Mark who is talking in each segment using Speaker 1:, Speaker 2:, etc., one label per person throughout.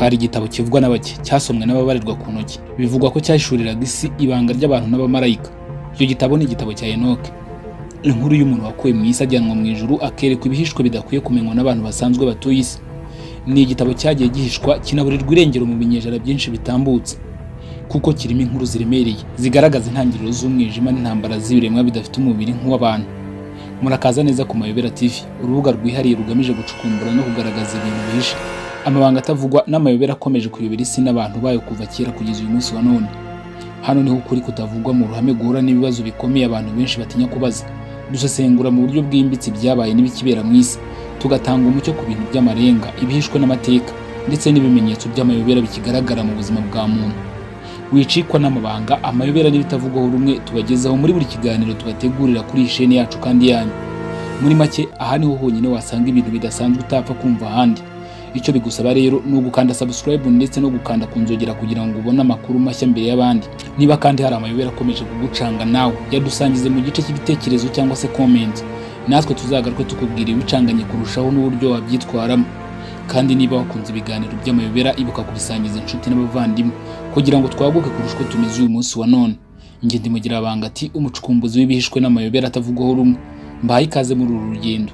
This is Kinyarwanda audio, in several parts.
Speaker 1: Hari igitabo kivugwa n'abake cyasomwe n'ababarirwa ku ntoki, bivugwa ko cyahishuriraga isi ibanga ry'abantu n'abamarayika. Icyo gitabo ni igitabo cya Enoch, inkuru y'umuntu wakuwe mu isi ajyanwa mu ijuru akerekwa ibihishwe bidakwiye kumenywa n'abantu basanzwe batuye isi. Ni igitabo cyagiye gihishwa kinaburirwa irengero mu binyejana byinshi bitambutse, kuko kirimo inkuru ziremereye zigaragaza intangiriro z'umwijima n'intambara z'ibiremwa bidafite umubiri nk'uw'abantu. Murakaza neza ku Mayobera TV, urubuga rwihariye rugamije gucukumbura no kugaragaza ibintu bihishe, amabanga atavugwa n'amayobera akomeje kuyobera isi n'abantu bayo kuva kera kugeza uyu munsi wa none. Hano niho ukuri kutavugwa mu ruhame guhura n'ibibazo bikomeye abantu benshi batinya kubaza. Dusesengura mu buryo bwimbitse ibyabaye n'ibikibera mu isi, tugatanga umucyo ku bintu by'amarenga, ibihishwe n'amateka ndetse n'ibimenyetso by'amayobera bikigaragara mu buzima bwa muntu. Wicikwa n'amabanga, amayobera n'ibitavugwaho rumwe tubagezaho muri buri kiganiro tubategurira kuri iyi sheni yacu kandi yanyu. Muri make, aha niho honyine wasanga ibintu bidasanzwe utapfa kumva ahandi. Icyo bigusaba rero ni ugukanda subscribe ndetse no gukanda ku nzogera kugira ngo ubone amakuru mashya mbere y'abandi. Niba kandi hari amayobera akomeje kugucanga nawe, yadusangize mu gice cy'ibitekerezo cyangwa se comment, natwe tuzagaruke tukubwira ibicanganye kurushaho n'uburyo wabyitwaramo. Kandi niba wakunze ibiganiro by'amayobera, ibuka kubisangiza inshuti n'abavandimwe kugira ngo twaguke kurusha uko tumeze uyu munsi wa none. Njye ndimugira abanga ati umucukumbuzi w'ibihishwe n'amayobera atavugwaho rumwe. Mbahaye ikaze muri uru rugendo.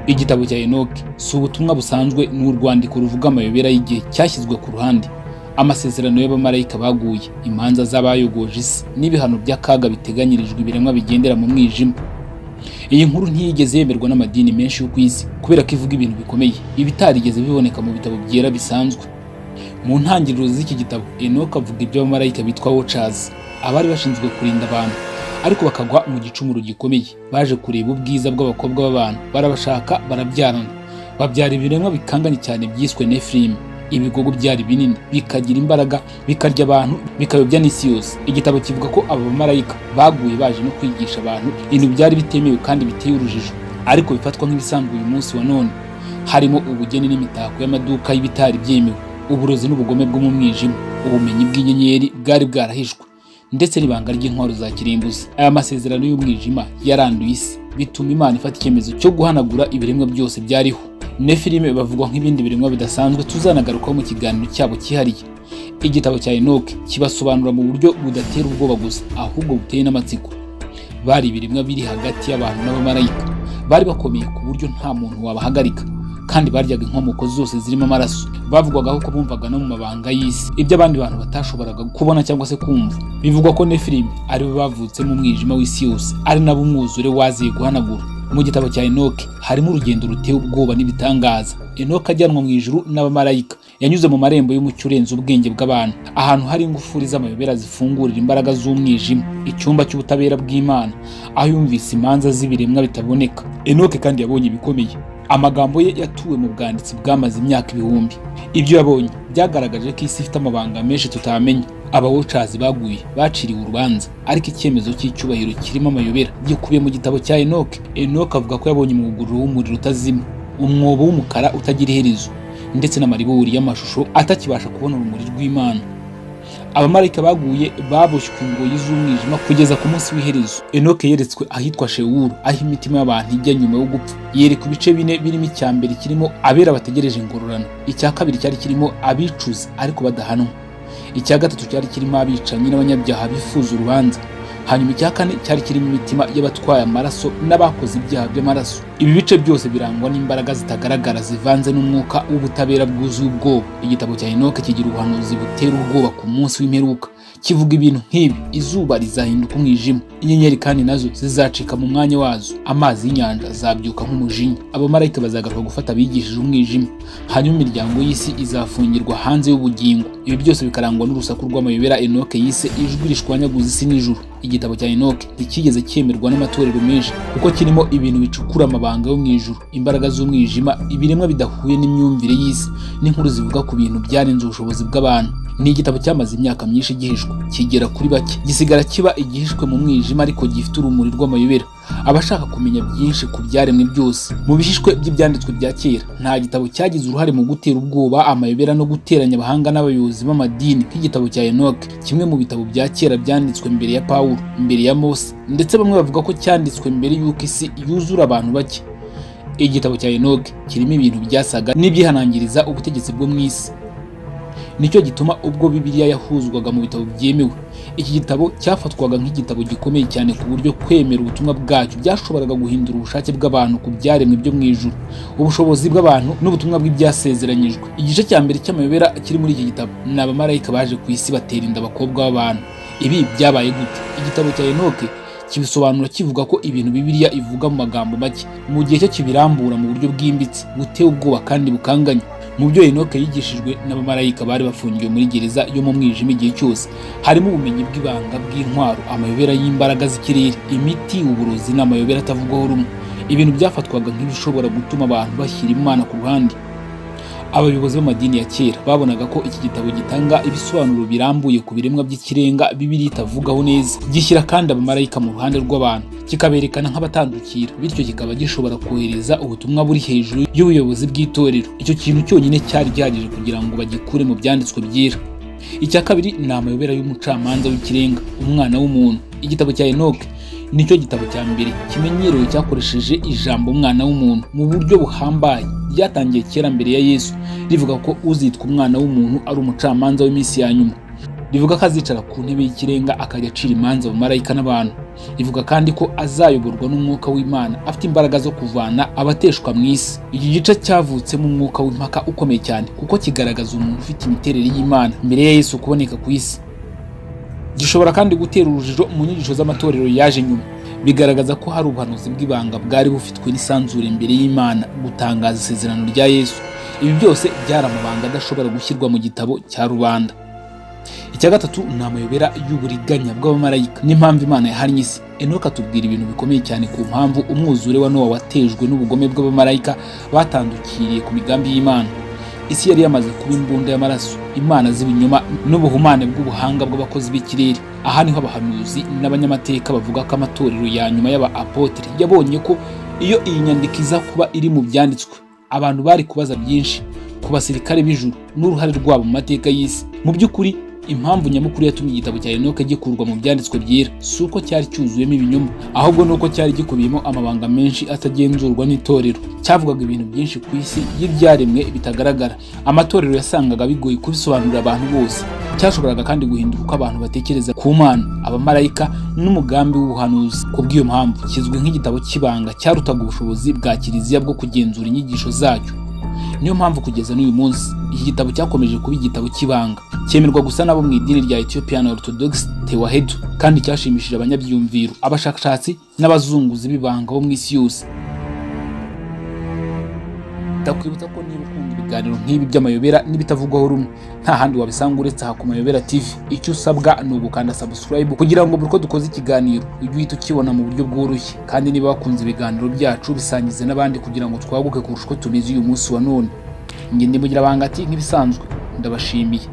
Speaker 1: Igitabo cya Enoch si ubutumwa busanzwe, ni urwandiko ruvuga amayobera y'igihe cyashyizwe ku ruhande, amasezerano y'abamarayika baguye, imanza z'abayogoje isi n'ibihano by'akaga biteganyirijwe ibiremwa bigendera mu mwijima. Iyi nkuru ntiyigeze yemerwa n'amadini menshi yo ku isi kubera ko ivuga ibintu bikomeye ibitarigeze biboneka mu bitabo byera bisanzwe. Mu ntangiriro z'iki gitabo, Enoch avuga iby'abamarayika bitwa watchers, abari bashinzwe kurinda abantu ariko bakagwa mu gicumuro gikomeye. Baje kureba ubwiza bw'abakobwa b'abantu, barabashaka, barabyarana, babyara ibiremwa bikanganye cyane byiswe Nephilim. Ibigogo byari binini, bikagira imbaraga, bikarya abantu, bikayobya n'isi yose. Igitabo kivuga ko aba bamarayika baguye baje no kwigisha abantu ibintu byari bitemewe kandi biteye urujijo, ariko bifatwa nk'ibisanzwe uyu munsi wa none. Harimo ubugeni n'imitako y'amaduka y'ibitari byemewe, uburozi n'ubugome bwo mu mwijima, ubumenyi bw'inyenyeri bwari bwarahishwe, ndetse n'ibanga ry'intwaro za kirimbuzi. Aya masezerano y'umwijima yaranduye isi, bituma Imana ifata icyemezo cyo guhanagura ibiremwa byose byariho. Nephilim bavugwa nk'ibindi biremwa bidasanzwe tuzanagarukaho mu kiganiro cyabo cyihariye. Igitabo cya Enoch kibasobanura mu buryo budatera ubwoba gusa, ahubwo buteye n'amatsiko. Bari ibiremwa biri hagati y'abantu n'abamarayika, bari bakomeye ku buryo nta muntu wabahagarika, kandi baryaga inkomoko zose zirimo amaraso. Bavugwagaho ko bumvaga no mu mabanga y'isi ibyo abandi bantu batashoboraga kubona cyangwa se kumva. Bivugwa ko Nephilim ari bo bavutse mu mwijima w'isi yose, ari nabo umwuzure waziye guhanagura. Mu gitabo cya Enoch harimo urugendo ruteye ubwoba n'ibitangaza. Enoch ajyanwa mu ijuru n'abamarayika, yanyuze mu marembo y'umucyo urenze ubwenge bw'abantu, ahantu hari ingufuri z'amayobera zifungurira imbaraga z'umwijima, icyumba cy'ubutabera bw'Imana, aho yumvise imanza z'ibiremwa bitaboneka. Enoch kandi yabonye ibikomeye. Amagambo ye yatuwe mu bwanditsi bwamaze imyaka ibihumbi. Ibyo yabonye byagaragaje ko isi ifite amabanga menshi tutamenya. Aba watchers baguye, baciriwe urubanza, ariko icyemezo cy'icyubahiro kirimo amayobera gikubiye mu gitabo cya Enoch. Enoch avuga ko yabonye umuguriro w'umuriro utazima, umwobo w'umukara utagira iherezo, ndetse n'amaribori y'amashusho atakibasha kubona urumuri rw'Imana. Abamarayika baguye baboshywe ingoyi z'umwijima kugeza ku munsi w'iherezo. Enoch yeretswe ahitwa Shewuru, aho imitima y'abantu ijya nyuma yo gupfa. Yerekwa ibice bine birimo icya mbere kirimo abera bategereje ingororano, icya kabiri cyari kirimo abicuza ariko badahanwa, icya gatatu cyari kirimo abicanyi n'abanyabyaha bifuza urubanza, hanyuma icya kane cyari kirimo imitima y'abatwaye amaraso n'abakoze ibyaha by'amaraso. Ibi bice byose birangwa n'imbaraga zitagaragara zivanze n'umwuka w'ubutabera bwuzuye ubwoba. Igitabo cya Enoch kigira ubuhanuzi butera ubwoba ku munsi w'imperuka. Kivuga ibintu nk'ibi: izuba rizahinduka umwijima, inyenyeri kandi nazo zizacika mu mwanya wazo, amazi y'inyanja azabyuka nk'umujinya, abamarayika bazagaruka gufata abigishije umwijima, hanyuma imiryango y'isi izafungirwa hanze y'ubugingo. Ibi byose bikarangwa n'urusaku rw'amayobera Enoch yise ijwi rishwanyaguza isi n'ijuru. Igitabo cya Enoch ntikigeze cyemerwa n'amatorero menshi kuko kirimo ibintu bicukura amabanga yo mu ijuru, imbaraga z'umwijima, ibiremwa bidahuye n'imyumvire y'isi, n'inkuru zivuga ku bintu byarenze ubushobozi bw'abantu. Ni igitabo cyamaze imyaka myinshi gihishwe, kigera kuri bake, gisigara kiba igihishwe mu mwijima ariko gifite urumuri rw'amayobera. Abashaka kumenya byinshi ku byaremwe byose mu bihishwe by'ibyanditswe bya kera, nta gitabo cyagize uruhare mu gutera ubwoba, amayobera no guteranya abahanga n'abayobozi b'amadini nk'igitabo cya Enoch, kimwe mu bitabo bya kera byanditswe mbere ya Pawulo, mbere ya Mose, ndetse bamwe bavuga ko cyanditswe mbere y'uko isi yuzura abantu bake. Igitabo cya Enoch kirimo ibintu byasaga n'ibyihanangiriza ubutegetsi bwo mu isi. Nicyo gituma ubwo Bibiliya yahuzwaga mu bitabo byemewe, iki gitabo cyafatwaga nk'igitabo gikomeye cyane ku buryo kwemera ubutumwa bwacyo byashoboraga guhindura ubushake bw'abantu ku byaremwe byo mu ijuru, ubushobozi bw'abantu n'ubutumwa bw'ibyasezeranyijwe. Igice cya mbere cy'amayobera kiri muri iki gitabo ni abamarayika baje ku isi batera inda abakobwa b'abantu. Ibi byabaye gute? Igitabo cya Enoch kibisobanura kivuga ko ibintu Bibiliya ivuga mu magambo make, mu gihe cyo kibirambura mu buryo bwimbitse, buteye ubwoba kandi bukanganye. Mu byo Enoch yigishijwe n'abamarayika bari bafungiwe muri gereza yo mu mwijima igihe cyose, harimo ubumenyi bw'ibanga bw'intwaro, amayobera y'imbaraga z'ikirere, imiti, uburozi n'amayobera atavugwaho rumwe. Ibintu byafatwaga nk'ibishobora gutuma abantu bashyira Imana ku ruhande. Abayobozi b'amadini ya kera babonaga ko iki gitabo gitanga ibisobanuro birambuye ku biremwa by'ikirenga Bibiliya itavugaho neza, gishyira kandi abamarayika mu ruhande rw'abantu, kikaberekana nk'abatandukira, bityo kikaba gishobora kohereza ubutumwa buri hejuru y'ubuyobozi bw'itorero. Icyo kintu cyonyine cyari gihagije kugira ngo bagikure mu byanditswe byera. Icya kabiri ni amayobera y'umucamanza w'ikirenga, umwana w'umuntu. Igitabo cya Enoch nicyo gitabo cya mbere kimenyerewe cyakoresheje ijambo umwana w'umuntu mu buryo buhambaye. Ryatangiye kera mbere ya Yesu, rivuga ko uzitwa umwana w'umuntu ari umucamanza w'iminsi ya nyuma. Rivuga ko azicara ku ntebe y'ikirenga akajya acira imanza abamarayika n'abantu. Rivuga kandi ko azayoborwa n'umwuka w'Imana, afite imbaraga zo kuvana abateshwa mu isi. Iki gice cyavutsemo umwuka w'impaka ukomeye cyane, kuko kigaragaza umuntu ufite imiterere y'Imana mbere ya Yesu kuboneka ku isi. Gishobora kandi gutera urujijo mu nyigisho z'amatorero yaje nyuma. Bigaragaza ko hari ubuhanuzi bw'ibanga bwari bufitwe n'isanzure imbere y'Imana gutangaza isezerano rya Yesu. Ibi byose byari amabanga adashobora gushyirwa mu gitabo cya rubanda. Icya gatatu ni amayobera y'uburiganya bw'abamarayika n'impamvu Imana yahannye isi. Enoch atubwira ibintu bikomeye cyane ku mpamvu umwuzure wa Nowa watejwe n'ubugome bw'abamarayika batandukiriye ku migambi y'Imana. Isi yari yamaze kuba imbunda y'amaraso, imana z'ibinyoma n'ubuhumane bw'ubuhanga bw'abakozi b'ikirere. Aha niho abahanuzi n'abanyamateka bavuga ko amatorero ya nyuma y'aba apotre yabonye ko iyo iyi nyandiko iza kuba iri mu byanditswe, abantu bari kubaza byinshi ku basirikare b'ijuru n'uruhare rwabo mu mateka y'isi. Mu by'ukuri impamvu nyamukuru yatumye igitabo cya Enoch gikurwa mu byanditswe byera si uko cyari cyuzuyemo ibinyoma, ahubwo nuko cyari gikubiyemo amabanga menshi atagenzurwa n'itorero. Cyavugaga ibintu byinshi ku isi y'ibyaremwe bitagaragara. Amatorero yasangaga bigoye kubisobanurira abantu bose. Cyashoboraga kandi guhindura uko abantu batekereza ku Mana, abamarayika n'umugambi w'ubuhanuzi. Ku bw'iyo mpamvu kizwi nk'igitabo cy'ibanga cyarutaga ubushobozi bwa Kiliziya bwo kugenzura inyigisho zacyo. Niyo mpamvu kugeza n'uyu munsi iki gitabo cyakomeje kuba igitabo cy'ibanga, cyemerwa gusa nabo mu idini rya Ethiopian Orthodox Tewahedo, kandi cyashimishije abanyabyumviro, abashakashatsi n'abazunguzi b'ibanga bo mu isi yose. Ndakwibutsa ko niba ukunda ibiganiro nk'ibi by'amayobera n'ibitavugwaho rumwe, nta handi wabisanga uretse aha ku Mayobera TV. Icyo usabwa ni ugukanda subscribe kugira ngo buri uko dukoze ikiganiro ujye uhita ukibona mu buryo bworoshye. Kandi niba wakunze ibiganiro byacu, bisangize n'abandi kugira ngo twaguke kurusha uko tumeze uyu munsi wa none. Njye ndi Mugira Bangati nk'ibisanzwe, ndabashimiye.